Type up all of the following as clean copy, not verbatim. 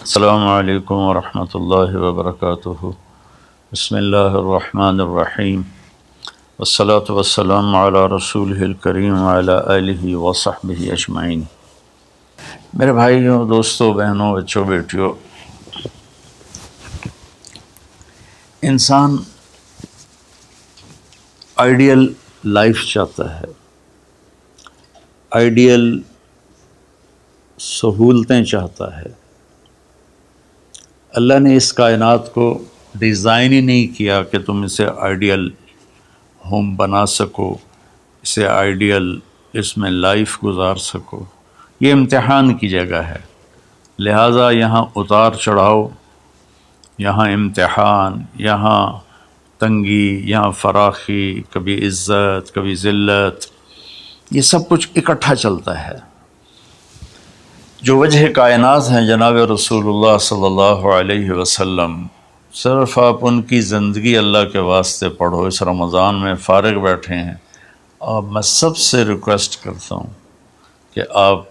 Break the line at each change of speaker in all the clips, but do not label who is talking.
السلام علیکم ورحمۃ اللہ وبرکاتہ۔ بسم اللہ الرحمن الرحیم، والصلاة والسلام علی رسولہ الکریم وعلی آلہ وصحبہ اجمعین۔ میرے بھائیوں، دوستوں، بہنوں، بچوں، بیٹیوں، انسان آئیڈیل لائف چاہتا ہے، آئیڈیل سہولتیں چاہتا ہے۔ اللہ نے اس کائنات کو ڈیزائن ہی نہیں کیا کہ تم اسے آئیڈیل ہوم بنا سکو، اسے آئیڈیل اس میں لائف گزار سکو۔ یہ امتحان کی جگہ ہے، لہٰذا یہاں اتار چڑھاؤ، یہاں امتحان، یہاں تنگی، یہاں فراخی، کبھی عزت، کبھی ذلت، یہ سب کچھ اکٹھا چلتا ہے۔ جو وجہ کائنات ہیں جناب رسول اللہ صلی اللہ علیہ وسلم، صرف آپ ان کی زندگی اللہ کے واسطے پڑھو۔ اس رمضان میں فارغ بیٹھے ہیں، اور میں سب سے ریکویسٹ کرتا ہوں کہ آپ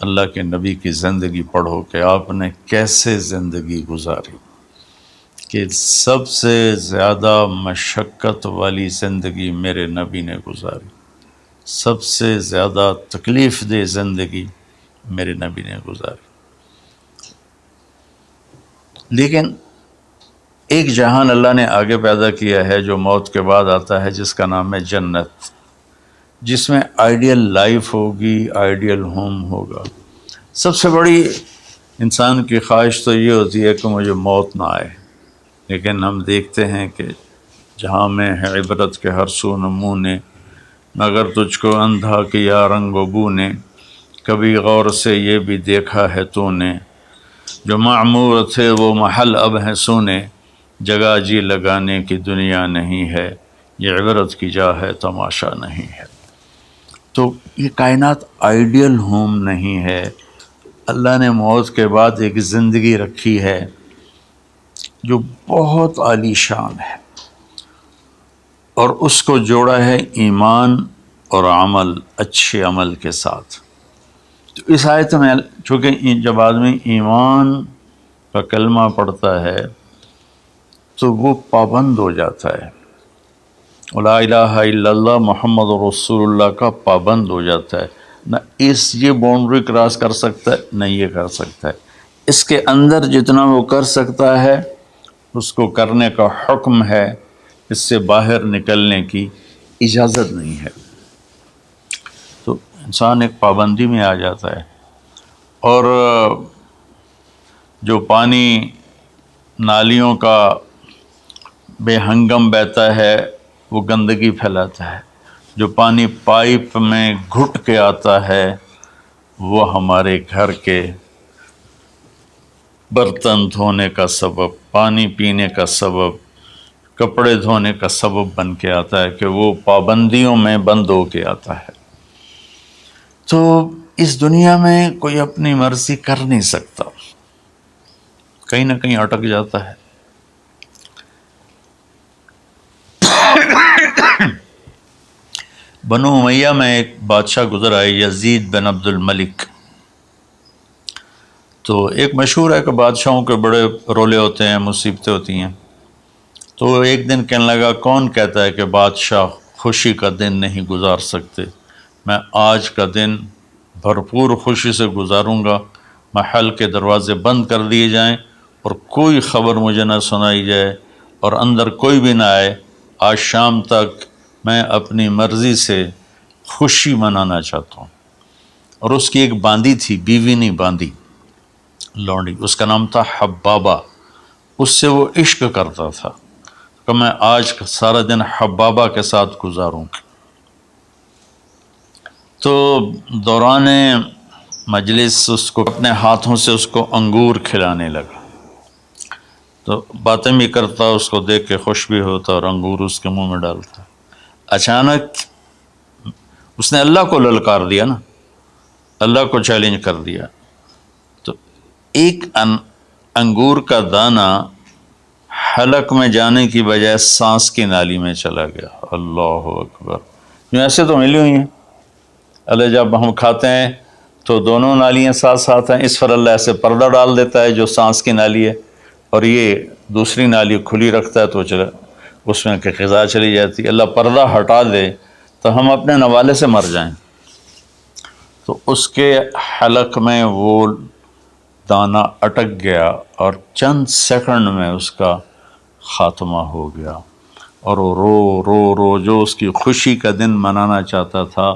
اللہ کے نبی کی زندگی پڑھو کہ آپ نے کیسے زندگی گزاری، کہ سب سے زیادہ مشقت والی زندگی میرے نبی نے گزاری، سب سے زیادہ تکلیف دہ زندگی میرے نبی نے گزاری۔ لیکن ایک جہان اللہ نے آگے پیدا کیا ہے جو موت کے بعد آتا ہے، جس کا نام ہے جنت، جس میں آئیڈیل لائف ہوگی، آئیڈیل ہوم ہوگا۔ سب سے بڑی انسان کی خواہش تو یہ ہوتی ہے کہ مجھے موت نہ آئے، لیکن ہم دیکھتے ہیں کہ جہاں میں ہے عبرت کے ہر سو نمونے، مگر تجھ کو اندھا کیا رنگ و بو نے، کبھی غور سے یہ بھی دیکھا ہے تو نے، جو معمور تھے وہ محل اب ہیں سونے، جگہ جی لگانے کی دنیا نہیں ہے، یہ عبرت کی جا ہے تماشا نہیں ہے۔ تو یہ کائنات آئیڈیل ہوم نہیں ہے۔ اللہ نے موت کے بعد ایک زندگی رکھی ہے جو بہت عالی شان ہے، اور اس کو جوڑا ہے ایمان اور عمل، اچھے عمل کے ساتھ۔ تو اس آیت میں چونکہ جب آدمی ایمان کا کلمہ پڑھتا ہے تو وہ پابند ہو جاتا ہے، لا الہ الا اللہ محمد رسول اللہ کا پابند ہو جاتا ہے، نہ یہ باؤنڈری کراس کر سکتا ہے، نہ یہ کر سکتا ہے۔ اس کے اندر جتنا وہ کر سکتا ہے اس کو کرنے کا حکم ہے، اس سے باہر نکلنے کی اجازت نہیں ہے۔ تو انسان ایک پابندی میں آ جاتا ہے، اور جو پانی نالیوں کا بے ہنگم بہتا ہے وہ گندگی پھیلاتا ہے، جو پانی پائپ میں گھٹ کے آتا ہے وہ ہمارے گھر کے برتن دھونے کا سبب، پانی پینے کا سبب، کپڑے دھونے کا سبب بن کے آتا ہے، کہ وہ پابندیوں میں بند ہو کے آتا ہے۔ تو اس دنیا میں کوئی اپنی مرضی کر نہیں سکتا، کہیں نہ کہیں اٹک جاتا ہے۔ بنو امیہ میں ایک بادشاہ گزر آئے، یزید بن عبد الملک۔ تو ایک مشہور ہے کہ بادشاہوں کے بڑے رولے ہوتے ہیں، مصیبتیں ہوتی ہیں۔ تو ایک دن کہنے لگا، کون کہتا ہے کہ بادشاہ خوشی کا دن نہیں گزار سکتے؟ میں آج کا دن بھرپور خوشی سے گزاروں گا، محل کے دروازے بند کر دیے جائیں اور کوئی خبر مجھے نہ سنائی جائے اور اندر کوئی بھی نہ آئے۔ آج شام تک میں اپنی مرضی سے خوشی منانا چاہتا ہوں۔ اور اس کی ایک باندی تھی، بیوی نہیں باندی، لونڈی، اس کا نام تھا حبابہ۔ اس سے وہ عشق کرتا تھا کہ میں آج سارا دن حبابہ کے ساتھ گزاروں گا۔ تو دوران مجلس اس کو اپنے ہاتھوں سے اس کو انگور کھلانے لگا، تو باتیں بھی کرتا، اس کو دیکھ کے خوش بھی ہوتا اور انگور اس کے منہ میں ڈالتا۔ اچانک اس نے اللہ کو للکار دیا نا، اللہ کو چیلنج کر دیا، تو ایک انگور کا دانہ حلق میں جانے کی بجائے سانس کی نالی میں چلا گیا۔ اللہ اکبر! جو ایسے تو ملی ہوئی ہیں، اللہ جب ہم کھاتے ہیں تو دونوں نالیاں ساتھ ساتھ ہیں، اس پر اللہ ایسے پردہ ڈال دیتا ہے جو سانس کی نالی ہے، اور یہ دوسری نالی کھلی رکھتا ہے تو چلا اس میں کہ غذا چلی جاتی ہے۔ اللہ پردہ ہٹا دے تو ہم اپنے نوالے سے مر جائیں، تو اس کے حلق میں وہ دانہ اٹک گیا اور چند سیکنڈ میں اس کا خاتمہ ہو گیا، اور وہ رو رو رو جو اس کی خوشی کا دن منانا چاہتا تھا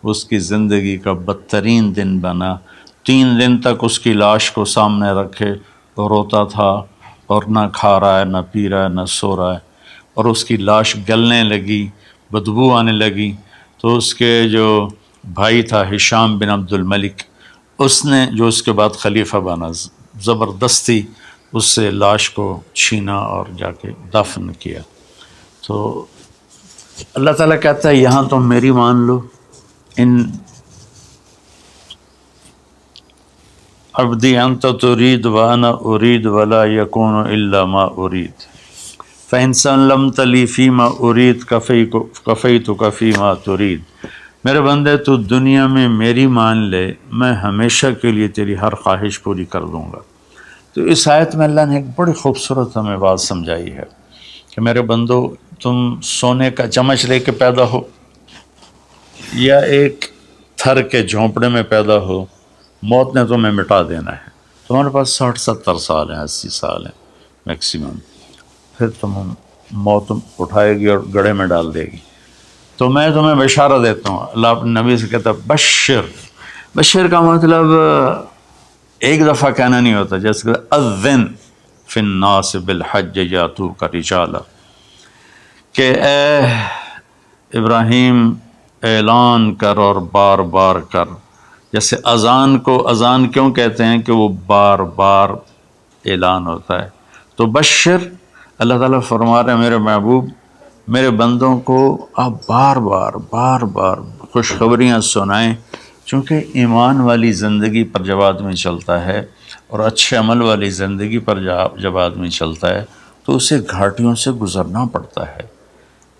اس کی زندگی کا بدترین دن بنا۔ 3 دن تک اس کی لاش کو سامنے رکھے تو روتا تھا، اور نہ کھا رہا ہے، نہ پی رہا ہے، نہ سو رہا ہے، اور اس کی لاش گلنے لگی، بدبو آنے لگی۔ تو اس کے جو بھائی تھا ہشام بن عبد الملک، اس نے جو اس کے بعد خلیفہ بنا، زبردستی اس سے لاش کو چھینا اور جا کے دفن کیا۔ تو اللہ تعالیٰ کہتا ہے یہاں تم میری مان لو، ان عبدی انت ترید وانا ارید ولا یکون الا ما ارید فإن سلمت لی فیما ارید کفیتک فیما ترید۔ میرے بندے تو دنیا میں میری مان لے، میں ہمیشہ کے لیے تیری ہر خواہش پوری کر دوں گا۔ تو اس آیت میں اللہ نے ایک بڑی خوبصورت ہمیں بات سمجھائی ہے کہ میرے بندو، تم سونے کا چمچ لے کے پیدا ہو یا ایک تھر کے جھونپڑے میں پیدا ہو، موت نے تمہیں مٹا دینا ہے۔ تمہارے پاس 60-70 سال ہیں، 80 سال ہیں میکسیمم، پھر موت اٹھائے گی اور گڑھے میں ڈال دے گی۔ تو میں تمہیں بشارت دیتا ہوں، اللہ اپنے نبی سے کہتا ہے بشر کا مطلب ایک دفعہ کہنا نہیں ہوتا، جیسے کہ اذن فی الناس بالحج یاتوک رجالا، کہ اے ابراہیم اعلان کر اور بار بار کر۔ جیسے اذان کو اذان کیوں کہتے ہیں کہ وہ بار بار اعلان ہوتا ہے، تو بشر اللہ تعالیٰ فرما رہے ہیں میرے محبوب، میرے بندوں کو آپ بار بار خوشخبریاں سنائیں، چونکہ ایمان والی زندگی پر جب آدمی چلتا ہے اور اچھے عمل والی زندگی پر جب آدمی چلتا ہے تو اسے گھاٹیوں سے گزرنا پڑتا ہے،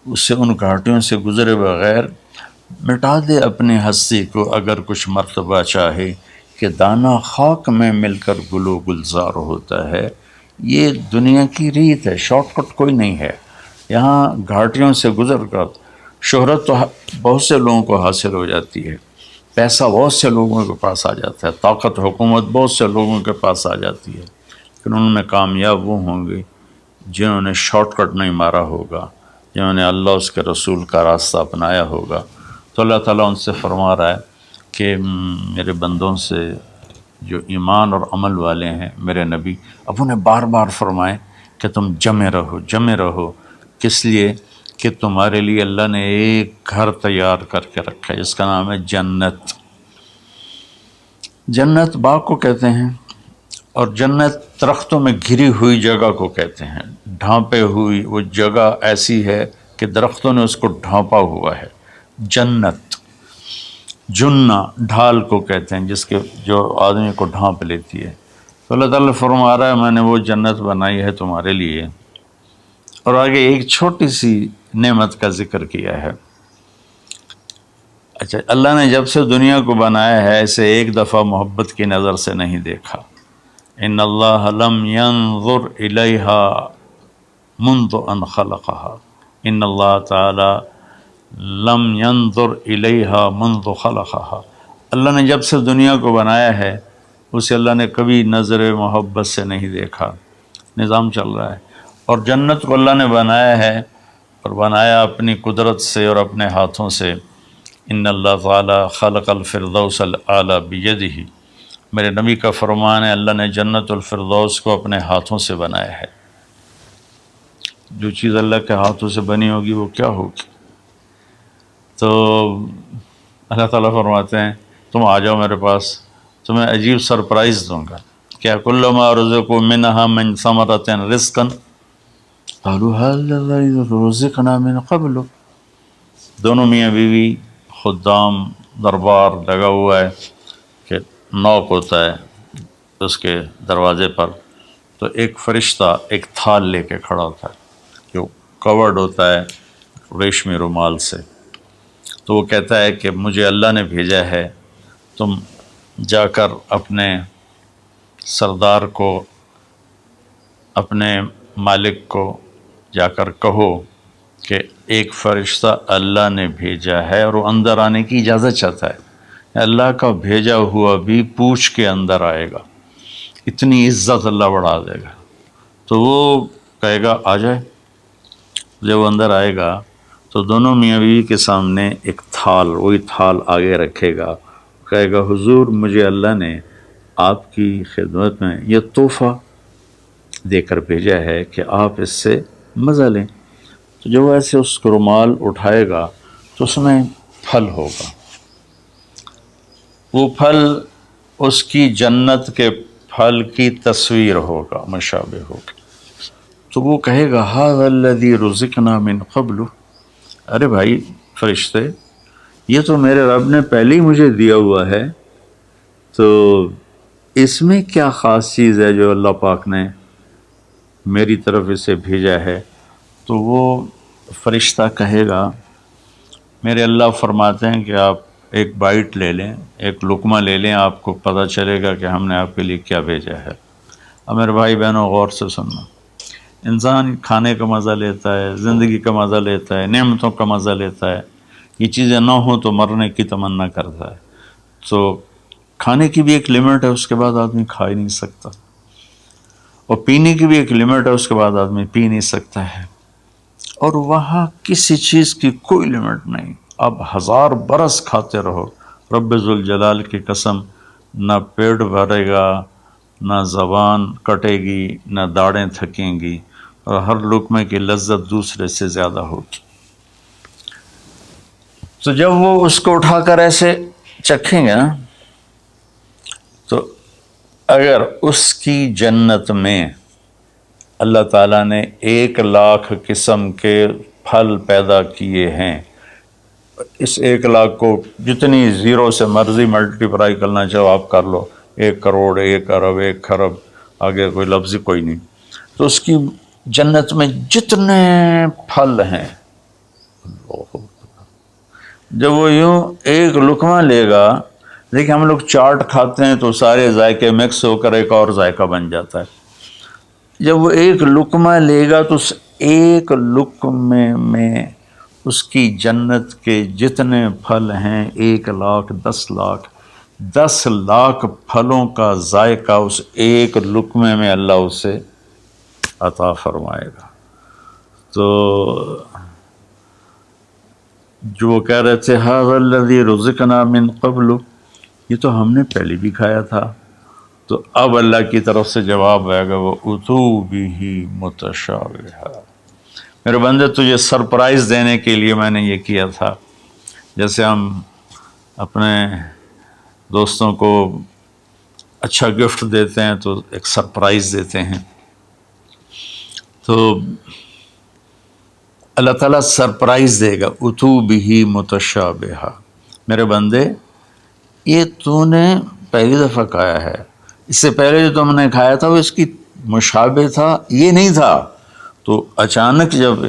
اسے ان گھاٹیوں سے گزرے بغیر مٹا دے اپنی ہستی کو اگر کچھ مرتبہ چاہے کہ دانہ خاک میں مل کر گل و گلزار ہوتا ہے۔ یہ دنیا کی ریت ہے، شارٹ کٹ کوئی نہیں ہے۔ یہاں گھاٹیوں سے گزر کر شہرت تو بہت سے لوگوں کو حاصل ہو جاتی ہے، پیسہ بہت سے لوگوں کے پاس آ جاتا ہے، طاقت حکومت بہت سے لوگوں کے پاس آ جاتی ہے، لیکن ان میں کامیاب وہ ہوں گے جنہوں نے شارٹ کٹ نہیں مارا ہوگا، جنہوں نے اللہ اس کے رسول کا راستہ اپنایا ہوگا۔ تو اللہ تعالیٰ ان سے فرما رہا ہے کہ میرے بندوں سے جو ایمان اور عمل والے ہیں، میرے نبی اب انہیں بار بار فرمائیں کہ تم جمے رہو، کس لیے کہ تمہارے لیے اللہ نے ایک گھر تیار کر کے رکھا ہے جس کا نام ہے جنت۔ جنت باغ کو کہتے ہیں، اور جنت درختوں میں گھری ہوئی جگہ کو کہتے ہیں، ڈھانپے ہوئی وہ جگہ ایسی ہے کہ درختوں نے اس کو ڈھانپا ہوا ہے۔ جنت جنہ ڈھال کو کہتے ہیں جس کے جو آدمی کو ڈھانپ لیتی ہے۔ تو اللہ تعالیٰ فرما رہا ہے میں نے وہ جنت بنائی ہے تمہارے لیے، اور آگے ایک چھوٹی سی نعمت کا ذکر کیا ہے۔ اچھا، اللہ نے جب سے دنیا کو بنایا ہے اسے ایک دفعہ محبت کی نظر سے نہیں دیکھا۔ ان اللہ لم ينظر الیہا منذ ان خلقها، ان اللہ تعالی لم ينظر الیہا منذ خلقها، اللہ نے جب سے دنیا کو بنایا ہے اسے اللہ نے کبھی نظر محبت سے نہیں دیکھا۔ نظام چل رہا ہے، اور جنت کو اللہ نے بنایا ہے، اور بنایا اپنی قدرت سے اور اپنے ہاتھوں سے۔ ان اللہ تعالی خلق الفردوس الاعلی بیدہ، میرے نبی کا فرمان ہے اللہ نے جنت الفردوس کو اپنے ہاتھوں سے بنایا ہے۔ جو چیز اللہ کے ہاتھوں سے بنی ہوگی وہ کیا ہوگی؟ تو اللہ تعالیٰ فرماتے ہیں تم آ جاؤ میرے پاس، تمہیں عجیب سرپرائز دوں گا۔ کیا کل ما رزقوا منہا من ثمرۃ رزقا قالوا هذا الذی رزقنا من قبل، دونوں میاں بیوی، خدام، دربار لگا ہوا ہے کہ نوک ہوتا ہے اس کے دروازے پر، تو ایک فرشتہ ایک تھال لے کے کھڑا ہوتا ہے جو کورڈ ہوتا ہے ریشمی رومال سے، تو وہ کہتا ہے کہ مجھے اللہ نے بھیجا ہے تم جا کر اپنے سردار کو، اپنے مالک کو جا کر کہو کہ ایک فرشتہ اللہ نے بھیجا ہے اور وہ اندر آنے کی اجازت چاہتا ہے، اللہ کا بھیجا ہوا بھی پوچھ کے اندر آئے گا، اتنی عزت اللہ بڑھا دے گا۔ تو وہ کہے گا آ جائے۔ جب وہ اندر آئے گا تو دونوں میاں بیوی کے سامنے ایک تھال، وہی تھال آگے رکھے گا، کہے گا حضور مجھے اللہ نے آپ کی خدمت میں یہ تحفہ دے کر بھیجا ہے کہ آپ اس سے مزہ لیں۔ تو جب وہ ایسے اس کو رومال اٹھائے گا تو اس میں پھل ہوگا، وہ پھل اس کی جنت کے پھل کی تصویر ہوگا، مشابہ ہوگا۔ تو وہ کہے گا ھذا الذی رزقنا من قبل، ارے بھائی فرشتے یہ تو میرے رب نے پہلے ہی مجھے دیا ہوا ہے، تو اس میں کیا خاص چیز ہے جو اللہ پاک نے میری طرف اسے بھیجا ہے؟ تو وہ فرشتہ کہے گا میرے اللہ فرماتے ہیں کہ آپ ایک بائٹ لے لیں، ایک لقمہ لے لیں، آپ کو پتہ چلے گا کہ ہم نے آپ کے لیے کیا بھیجا ہے۔ اب میرے بھائی بہنوں غور سے سننا، انسان کھانے کا مزہ لیتا ہے، زندگی کا مزہ لیتا ہے، نعمتوں کا مزہ لیتا ہے، یہ چیزیں نہ ہوں تو مرنے کی تمنا کرتا ہے۔ تو کھانے کی بھی ایک لمٹ ہے، اس کے بعد آدمی کھا ہی نہیں سکتا، اور پینے کی بھی ایک لمٹ ہے، اس کے بعد آدمی پی نہیں سکتا ہے، اور وہاں کسی چیز کی کوئی لمٹ نہیں، اب 1000 برس کھاتے رہو، رب ذوالجلال کی قسم نہ پیٹ بھرے گا، نہ زبان کٹے گی، نہ داڑیں تھکیں گی، اور ہر لقمے کی لذت دوسرے سے زیادہ ہوگی۔ تو جب وہ اس کو اٹھا کر ایسے چکھیں گے نا، تو اگر اس کی جنت میں اللہ تعالیٰ نے 1,00,000 قسم کے پھل پیدا کیے ہیں، اس 1,00,000 کو جتنی زیرو سے مرضی ملٹیپلائی کرنا چاہو آپ کر لو، 1 کروڑ، 1 ارب، 1 خرب، آگے کوئی لفظ کوئی نہیں۔ تو اس کی جنت میں جتنے پھل ہیں، جب وہ یوں ایک لقمہ لے گا، دیکھیں ہم لوگ چاٹ کھاتے ہیں تو سارے ذائقے مکس ہو کر ایک اور ذائقہ بن جاتا ہے، جب وہ ایک لقمہ لے گا تو اس ایک لقمے میں اس کی جنت کے جتنے پھل ہیں 1,00,000، 10,00,000، 10,00,000 پھلوں کا ذائقہ اس ایک لقمے میں اللہ اسے عطا فرمائے گا۔ تو جو کہہ رہے تھے ھذا الذی رزقنا من قبل، یہ تو ہم نے پہلے بھی کھایا تھا، تو اب اللہ کی طرف سے جواب آئے گا وہ اتو بہ متشابہا، میرے بندے تجھے سرپرائز دینے کے لیے میں نے یہ کیا تھا، جیسے ہم اپنے دوستوں کو اچھا گفٹ دیتے ہیں تو ایک سرپرائز دیتے ہیں، تو اللہ تعالیٰ سرپرائز دے گا اتو بہ متشابہا، میرے بندے یہ تو نے پہلی دفعہ کھایا ہے، اس سے پہلے جو تم نے کھایا تھا وہ اس کی مشابہ تھا، یہ نہیں تھا۔ تو اچانک جب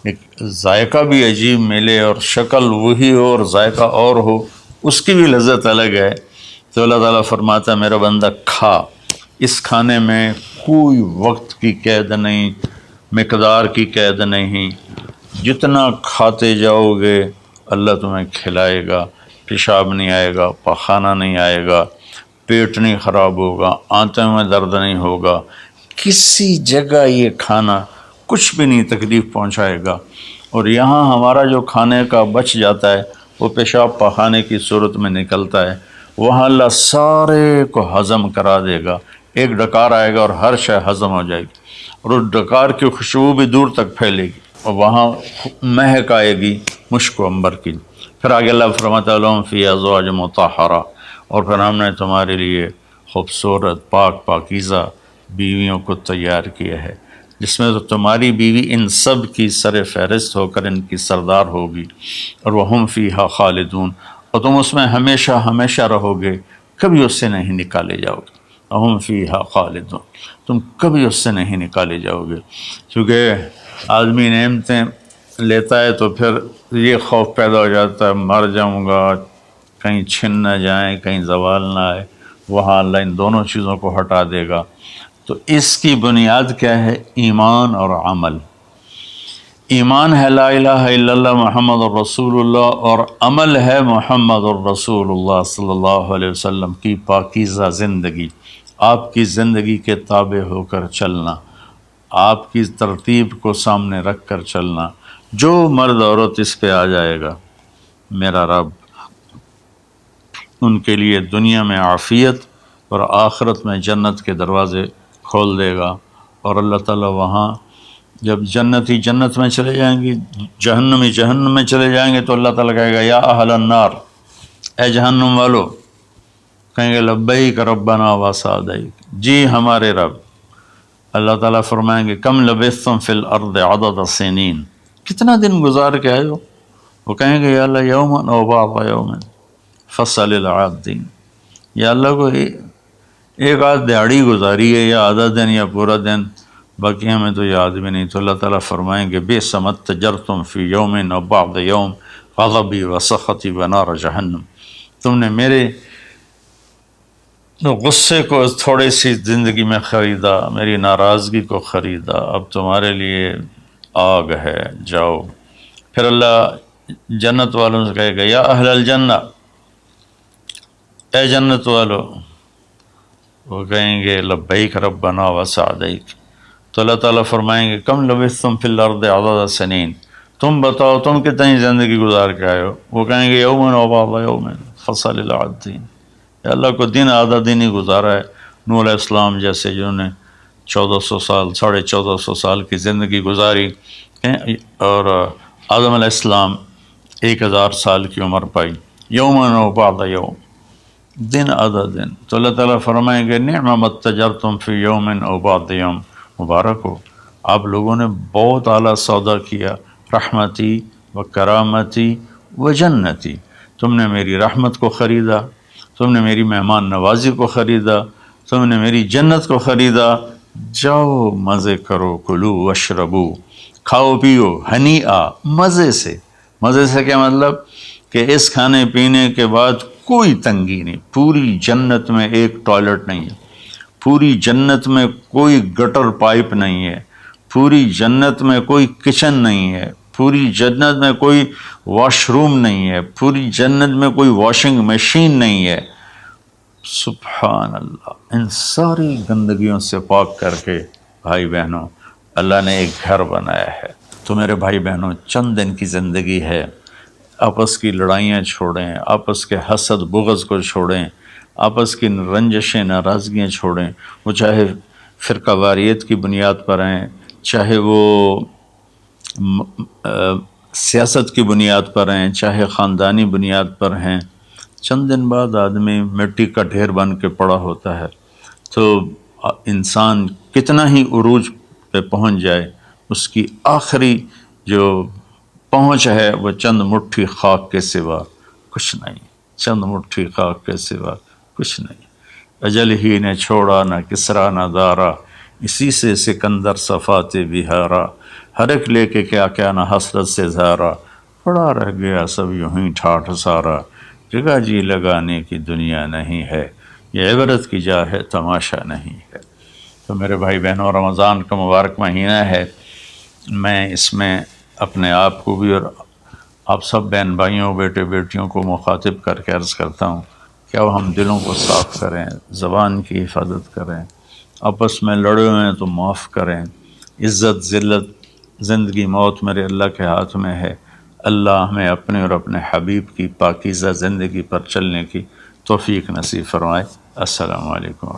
ایک ذائقہ بھی عجیب ملے اور شکل وہی ہو اور ذائقہ اور ہو، اس کی بھی لذت الگ ہے، تو اللہ تعالیٰ فرماتا ہے میرا بندہ کھا، اس کھانے میں کوئی وقت کی قید نہیں، مقدار کی قید نہیں، جتنا کھاتے جاؤ گے اللہ تمہیں کھلائے گا، پیشاب نہیں آئے گا، پخانہ نہیں آئے گا، پیٹ نہیں خراب ہوگا، آنتوں میں درد نہیں ہوگا، کسی جگہ یہ کھانا کچھ بھی نہیں تکلیف پہنچائے گا، اور یہاں ہمارا جو کھانے کا بچ جاتا ہے وہ پیشاب پخانے کی صورت میں نکلتا ہے، وہاں اللہ سارے کو ہضم کرا دے گا، ایک ڈکار آئے گا اور ہر شے ہضم ہو جائے گی، اور اس ڈکار کی خوشبو بھی دور تک پھیلے گی، اور وہاں مہک آئے گی مشک و عنبر کی۔ پھر آگے اللہ فرماتا ہے لہم فیہا ازواج مطہرہ، اور پھر ہم نے تمہارے لیے خوبصورت پاک پاکیزہ بیویوں کو تیار کیا ہے، جس میں تو تمہاری بیوی ان سب کی سر فہرست ہو کر ان کی سردار ہوگی، اور وہم فیہا خالدون، اور تم اس میں ہمیشہ ہمیشہ رہو گے، کبھی اس سے نہیں نکالے جاؤ گے، وہم فیہا خالدون، تم کبھی اس سے نہیں نکالے جاؤ گے، کیونکہ آدمی نعمتیں لیتا ہے تو پھر یہ خوف پیدا ہو جاتا ہے مر جاؤں گا، کہیں چھن نہ جائیں، کہیں زوال نہ آئے، وہاں اللہ ان دونوں چیزوں کو ہٹا دے گا۔ تو اس کی بنیاد کیا ہے؟ ایمان اور عمل۔ ایمان ہے لا الہ الا اللہ محمد الرسول اللہ، اور عمل ہے محمد الرسول اللہ صلی اللہ علیہ وسلم کی پاکیزہ زندگی، آپ کی زندگی کے تابع ہو کر چلنا، آپ کی ترتیب کو سامنے رکھ کر چلنا۔ جو مرد عورت اس پہ آ جائے گا، میرا رب ان کے لیے دنیا میں عافیت اور آخرت میں جنت کے دروازے کھول دے گا۔ اور اللہ تعالیٰ وہاں جب جنتی جنت میں چلے جائیں گے، جہنمی جہنم میں چلے جائیں گے، تو اللہ تعالیٰ کہے گا یا اہل النار، اے جہنم والو، کہیں گے لبیک ربنا و سعدیک، جی ہمارے رب۔ اللہ تعالیٰ فرمائیں گے کم لبثتم فی الارض عدد سنین، کتنا دن گزار کے آئے ہو؟ وہ کہیں گے یا اللہ یوما او بعض یوم فصل العادین، یا اللہ کو ایک آدھ دیہڑی گزاری ہے، یا آدھا دن یا پورا دن، باقی ہمیں تو یاد بھی نہیں۔ تو اللہ تعالیٰ فرمائیں گے بئس ما اتجرتم فی یوم او بعض یوم غضبی و سخطی و نار جہنم، تم نے میرے غصے کو تھوڑی سی زندگی میں خریدا، میری ناراضگی کو خریدا، اب تمہارے لیے آگ ہے، جاؤ۔ پھر اللہ جنت والوں سے کہے گا یا اہل الجنہ، اے جنت والو، وہ کہیں گے لبیک ربنا و سعدیک۔ تو اللہ تعالیٰ فرمائیں گے کم لبثتم فی الارض عدد سنین، تم بتاؤ تم کتنی زندگی گزار کے آئے ہو؟ وہ کہیں گے یومن و بعض یومن فصل العادین، یا اللہ کو دن آدھا دن ہی گزارا ہے۔ نوح علیہ السلام جیسے جنہوں نے 1400 سال 1450 سال کی زندگی گزاری، اور آدم علیہ السلام 1000 سال کی عمر پائی، یومن و بعض یوم، دن آدھا دن۔ تو اللہ تعالیٰ فرمائیں گے نعم ما اتجرتم فی یوم او بعض یوم، مبارک ہو، آپ لوگوں نے بہت اعلیٰ سودا کیا، رحمتی و کرامتی و جنتی، تم نے میری رحمت کو خریدا، تم نے میری مہمان نوازی کو خریدا، تم نے میری جنت کو خریدا، جاؤ مزے کرو، کلو واشربو، کھاؤ پیو، ہنیئا، مزے سے۔ مزے سے کیا مطلب؟ کہ اس کھانے پینے کے بعد کوئی تنگی نہیں، پوری جنت میں ایک ٹوائلٹ نہیں ہے، پوری جنت میں کوئی گٹر پائپ نہیں ہے، پوری جنت میں کوئی کچن نہیں ہے، پوری جنت میں کوئی واش روم نہیں ہے، پوری جنت میں کوئی واشنگ مشین نہیں ہے۔ سبحان اللہ، ان ساری گندگیوں سے پاک کر کے بھائی بہنوں اللہ نے ایک گھر بنایا ہے۔ تو میرے بھائی بہنوں چند دن کی زندگی ہے، آپس کی لڑائیاں چھوڑیں، آپس کے حسد بغض کو چھوڑیں، آپس کی رنجشیں ناراضگیاں چھوڑیں، وہ چاہے فرقہ واریت کی بنیاد پر ہیں، چاہے وہ سیاست کی بنیاد پر ہیں، چاہے خاندانی بنیاد پر ہیں۔ چند دن بعد آدمی مٹی کا ڈھیر بن کے پڑا ہوتا ہے، تو انسان کتنا ہی عروج پہ پہنچ جائے، اس کی آخری جو پہنچ ہے وہ چند مٹھی خاک کے سوا کچھ نہیں، چند مٹھی خاک کے سوا کچھ نہیں۔ اجل ہی نے چھوڑا نہ کسرا نہ دارا، اسی سے سکندر صفات بہارا، ہر ایک لے کے کیا کیا نہ حسرت سے زارا، پڑا رہ گیا سب یوں ہی ٹھاٹھ سارا، جگہ جی لگانے کی دنیا نہیں ہے، یہ عبرت کی جا ہے تماشا نہیں ہے۔ تو میرے بھائی بہنوں رمضان کا مبارک مہینہ ہے، میں اس میں اپنے آپ کو بھی اور آپ سب بہن بھائیوں بیٹے بیٹیوں کو مخاطب کر کے عرض کرتا ہوں کہ اب ہم دلوں کو صاف کریں، زبان کی حفاظت کریں، آپس میں لڑے ہوئے ہیں تو معاف کریں، عزت ذلت زندگی موت میرے اللہ کے ہاتھ میں ہے۔ اللہ ہمیں اپنے اور اپنے حبیب کی پاکیزہ زندگی پر چلنے کی توفیق نصیب فرمائے۔ السلام علیکم۔